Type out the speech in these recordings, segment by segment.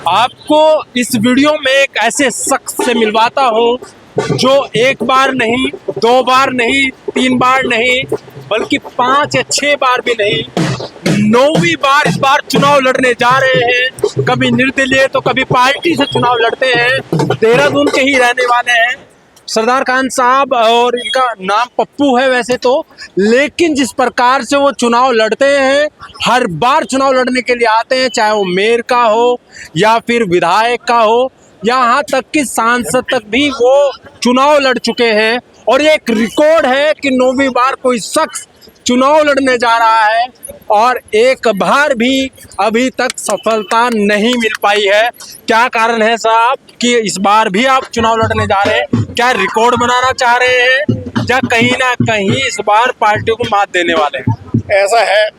आपको इस वीडियो में एक ऐसे शख्स से मिलवाता हूँ जो एक बार नहीं, दो बार नहीं, तीन बार नहीं, बल्कि 5 या 6 बार भी नहीं, 9वीं बार इस बार चुनाव लड़ने जा रहे हैं। कभी निर्दलीय तो कभी पार्टी से चुनाव लड़ते हैं। देहरादून के ही रहने वाले हैं सरदार खान साहब, और इनका नाम पप्पू है वैसे तो, लेकिन जिस प्रकार से वो चुनाव लड़ते हैं, हर बार चुनाव लड़ने के लिए आते हैं, चाहे वो मेयर का हो या फिर विधायक का हो, यहाँ तक कि सांसद तक भी वो चुनाव लड़ चुके हैं। और ये एक रिकॉर्ड है कि 9वीं बार कोई शख्स चुनाव लड़ने जा रहा है और एक बार भी अभी तक सफलता नहीं मिल पाई है। क्या कारण है साहब कि इस बार भी आप चुनाव लड़ने जा रहे हैं? क्या रिकॉर्ड बनाना चाह रहे हैं या कहीं ना कहीं इस बार पार्टी को मात देने वाले हैं? ऐसा है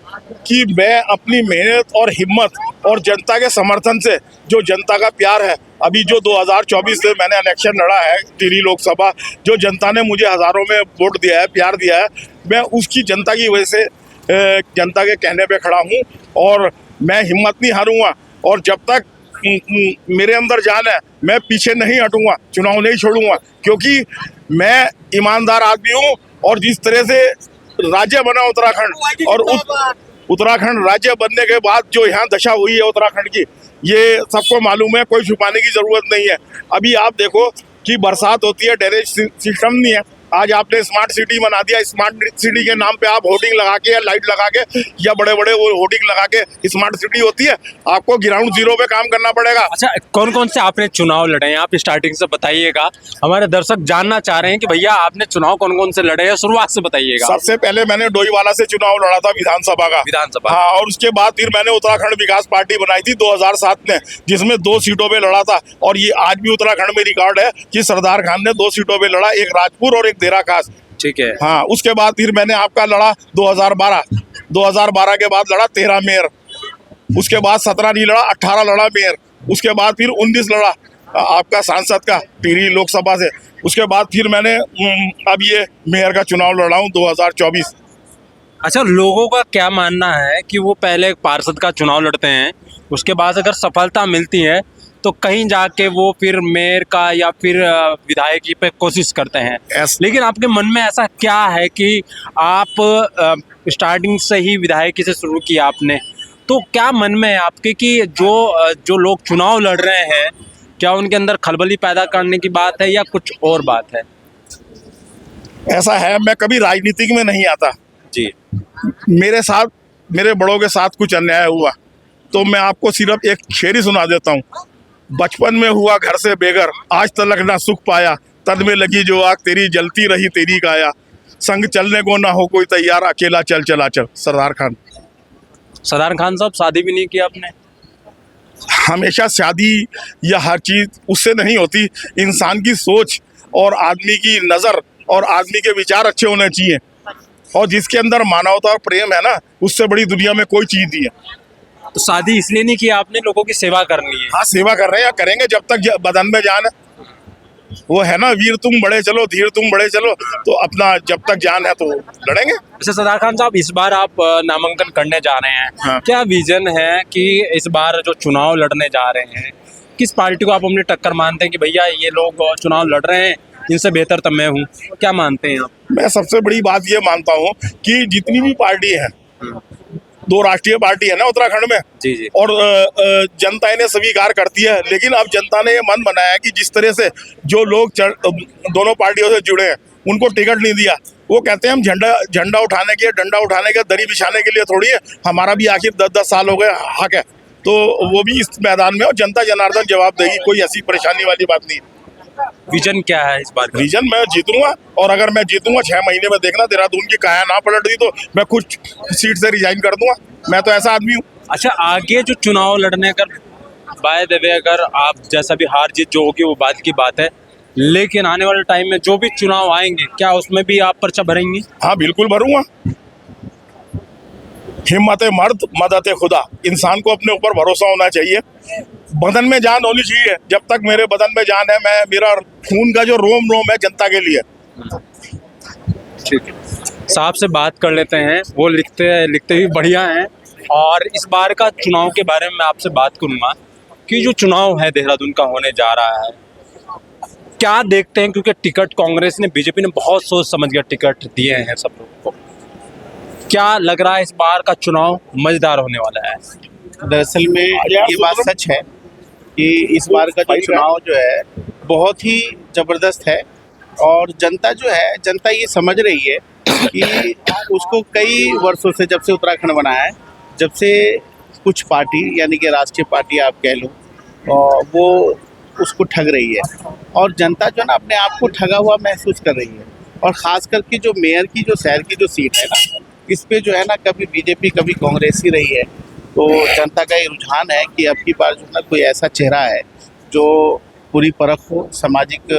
कि मैं अपनी मेहनत और हिम्मत और जनता के समर्थन से, जो जनता का प्यार है, अभी जो 2024 से मैंने इलेक्शन लड़ा है टिहरी लोकसभा, जो जनता ने मुझे हज़ारों में वोट दिया है, प्यार दिया है, मैं उसकी जनता की वजह से जनता के कहने पे खड़ा हूँ और मैं हिम्मत नहीं हारूंगा। और जब तक मेरे अंदर जान है, मैं पीछे नहीं हटूंगा, चुनाव नहीं छोड़ूंगा, क्योंकि मैं ईमानदार आदमी हूँ। और जिस तरह से राज्य बना उत्तराखंड, और उत्तराखंड राज्य बनने के बाद जो यहाँ दशा हुई है उत्तराखंड की, ये सबको मालूम है, कोई छुपाने की जरूरत नहीं है। अभी आप देखो कि बरसात होती है, ड्रेनेज सिस्टम नहीं है। आज आपने स्मार्ट सिटी बना दिया, स्मार्ट सिटी के नाम पे आप होर्डिंग लगा के या लाइट लगा के या बड़े बड़े वो होर्डिंग लगा के स्मार्ट सिटी होती है। आपको ग्राउंड जीरो पे काम करना पड़ेगा। अच्छा, कौन कौन से आपने चुनाव लड़े हैं? आप स्टार्टिंग से बताइएगा, हमारे दर्शक जानना चाह रहे हैं कि भैया आपने चुनाव कौन कौन से लड़े हैं, शुरुआत से बताइएगा। सबसे पहले मैंने डोईवाला से चुनाव लड़ा था विधानसभा का। हाँ, और उसके बाद फिर मैंने उत्तराखंड विकास पार्टी बनाई थी 2007 में, जिसमें 2 सीटों पे लड़ा था। और ये आज भी उत्तराखंड में रिकॉर्ड है कि सरदार खान ने 2 सीटों पे लड़ा, एक राजपुर और एक देरा खास। ठीक है। हाँ, उसके बाद फिर मैंने आपका लड़ा 2012 के बाद लड़ा 13 मेयर, उसके बाद 17 नहीं लड़ा, 18 लड़ा मेयर, उसके बाद फिर 19 लड़ा आपका सांसद का टिहरी लोकसभा से। उसके बाद फिर मैंने अब ये मेयर का चुनाव लड़ा हूँ 2024। अच्छा, लोगों का क्या मानना है कि वो पहले एक पार्षद का चुनाव लड़ते हैं, उसके बाद अगर सफलता मिलती है तो कहीं जाके वो फिर मेयर का या फिर विधायक पे कोशिश करते हैं। लेकिन आपके मन में ऐसा क्या है कि आप स्टार्टिंग से ही विधायकी से शुरू किया आपने, तो क्या मन में है आपके कि जो लोग चुनाव लड़ रहे हैं, क्या उनके अंदर खलबली पैदा करने की बात है या कुछ और बात है? ऐसा है, मैं कभी राजनीतिक में नहीं आता जी। मेरे साथ, मेरे बड़ों के साथ कुछ अन्याय हुआ तो मैं आपको सिर्फ एक शेर सुना देता हूँ। बचपन में हुआ घर से बेघर, आज तलक ना सुख पाया, तन में लगी जो आग तेरी जलती रही तेरी काया, संग चलने को ना हो कोई तैयार, अकेला चल चला चल। सरदार खान साहब, शादी भी नहीं की आपने? हमेशा शादी या हर चीज उससे नहीं होती, इंसान की सोच और आदमी की नजर और आदमी के विचार अच्छे होने चाहिए। और जिसके अंदर मानवता और प्रेम है ना, उससे बड़ी दुनिया में कोई चीज नहीं है। तो शादी इसलिए नहीं की आपने, लोगों की सेवा करनी है? हाँ, सेवा कर रहे हैं, करेंगे जब तक बदन में जान है। वो है ना, वीर तुम बड़े चलो, धीर तुम बड़े चलो, तो अपना जब तक जान है तो लड़ेंगे। अच्छा सरदार खान साहब, इस बार आप नामांकन करने जा रहे हैं। हाँ। क्या विजन है कि इस बार जो चुनाव लड़ने जा रहे हैं, किस पार्टी को आप अपनी टक्कर मानते हैं कि भैया ये लोग चुनाव लड़ रहे हैं, इनसे बेहतर तो मैं हूँ? क्या मानते हैं आप? मैं सबसे बड़ी बात ये मानता हूँ कि जितनी भी पार्टी है, 2 राष्ट्रीय पार्टी है ना उत्तराखंड में। जी। और जनता इन्हें स्वीकार करती है, लेकिन अब जनता ने ये मन बनाया कि जिस तरह से जो लोग दोनों पार्टियों से जुड़े हैं उनको टिकट नहीं दिया। वो कहते हैं हम झंडा उठाने के, डंडा उठाने के, दरी बिछाने के लिए थोड़ी है, हमारा भी आखिर 10-10 साल हो गए हक है, तो वो भी इस मैदान में, और जनता जनार्दन जवाब देगी, कोई ऐसी परेशानी वाली बात नहीं। विजन क्या है इस बार? विजन, मैं जीतूंगा, और अगर मैं जीतूंगा 6 महीने में देखना देहरादून की काया ना पलट दी तो मैं कुछ सीट से रिजाइन कर दूंगा। मैं तो ऐसा आदमी हूँ। अच्छा, आगे जो चुनाव लड़ने का बाय द वे, अगर आप जैसा भी हार जीत जो होगी वो बाद की बात है, लेकिन आने वाले टाइम में जो भी चुनाव आएंगे, क्या उसमें भी आप पर्चा भरेंगे? हाँ, बिल्कुल भरूंगा। हिम्मत मर्द मदद खुदा, इंसान को अपने ऊपर भरोसा होना चाहिए, बदन में जान होनी चाहिए। जब तक मेरे बदन में जान है, मैं, मेरा खून का जो रोम रोम है जनता के लिए। ठीक है, साहब से बात कर लेते हैं, वो लिखते भी बढ़िया हैं और इस बार का चुनाव के बारे में मैं आपसे बात करूंगा कि जो चुनाव है देहरादून का होने जा रहा है, क्या देखते हैं? क्योंकि टिकट कांग्रेस ने, बीजेपी ने बहुत सोच समझ कर टिकट दिए हैं सब लोगों को। क्या लग रहा है इस बार का चुनाव मजेदार होने वाला है? दरअसल में ये बात सच है कि इस बार का जो चुनाव जो है बहुत ही ज़बरदस्त है और जनता जो है, जनता ये समझ रही है कि उसको कई वर्षों से, जब से उत्तराखंड बना है, जब से कुछ पार्टी यानी कि राष्ट्रीय पार्टी आप कह लो, वो उसको ठग रही है और जनता जो है ना अपने आप को ठगा हुआ महसूस कर रही है। और ख़ास करके जो मेयर की जो शहर की जो सीट है ना, इस पे जो है ना कभी बीजेपी कभी कांग्रेस ही रही है। तो जनता का ये रुझान है कि अब की बार जो है ना कोई ऐसा चेहरा है जो पूरी परख हो, सामाजिक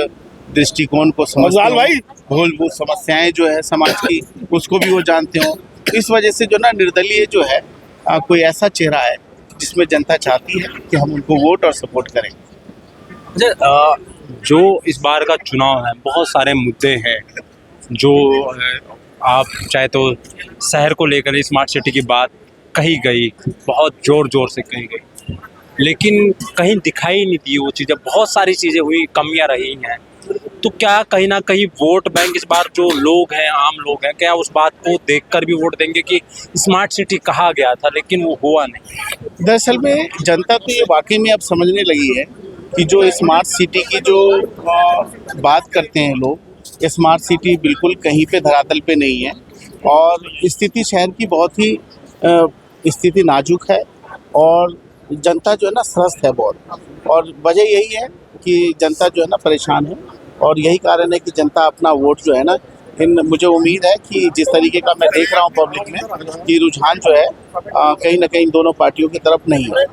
दृष्टिकोण को समझते हो, मूलभूत समस्याएं जो है समाज की उसको भी वो जानते हो। इस वजह से जो ना निर्दलीय जो है कोई ऐसा चेहरा है जिसमें जनता चाहती है कि हम उनको वोट और सपोर्ट करें। जो इस बार का चुनाव है, बहुत सारे मुद्दे हैं जो आप चाहे तो शहर को लेकर स्मार्ट सिटी की बात कही गई, बहुत जोर जोर से कही गई, लेकिन कहीं दिखाई नहीं दी वो चीज़ें। बहुत सारी चीज़ें हुई, कमियां रही हैं। तो क्या कहीं ना कहीं वोट बैंक इस बार जो लोग हैं, आम लोग हैं, क्या उस बात को देखकर भी वोट देंगे कि स्मार्ट सिटी कहा गया था लेकिन वो हुआ नहीं? दरअसल में जनता तो ये वाकई में अब समझने लगी है कि जो स्मार्ट सिटी की जो बात करते हैं लोग, स्मार्ट सिटी बिल्कुल कहीं पे धरातल पे नहीं है और स्थिति शहर की बहुत ही स्थिति नाजुक है और जनता जो है ना त्रस्त है बहुत। और वजह यही है कि जनता जो है ना परेशान है और यही कारण है कि जनता अपना वोट जो है ना, मुझे उम्मीद है कि जिस तरीके का मैं देख रहा हूँ पब्लिक में कि रुझान जो है कहीं ना कहीं दोनों पार्टियों की तरफ नहीं है।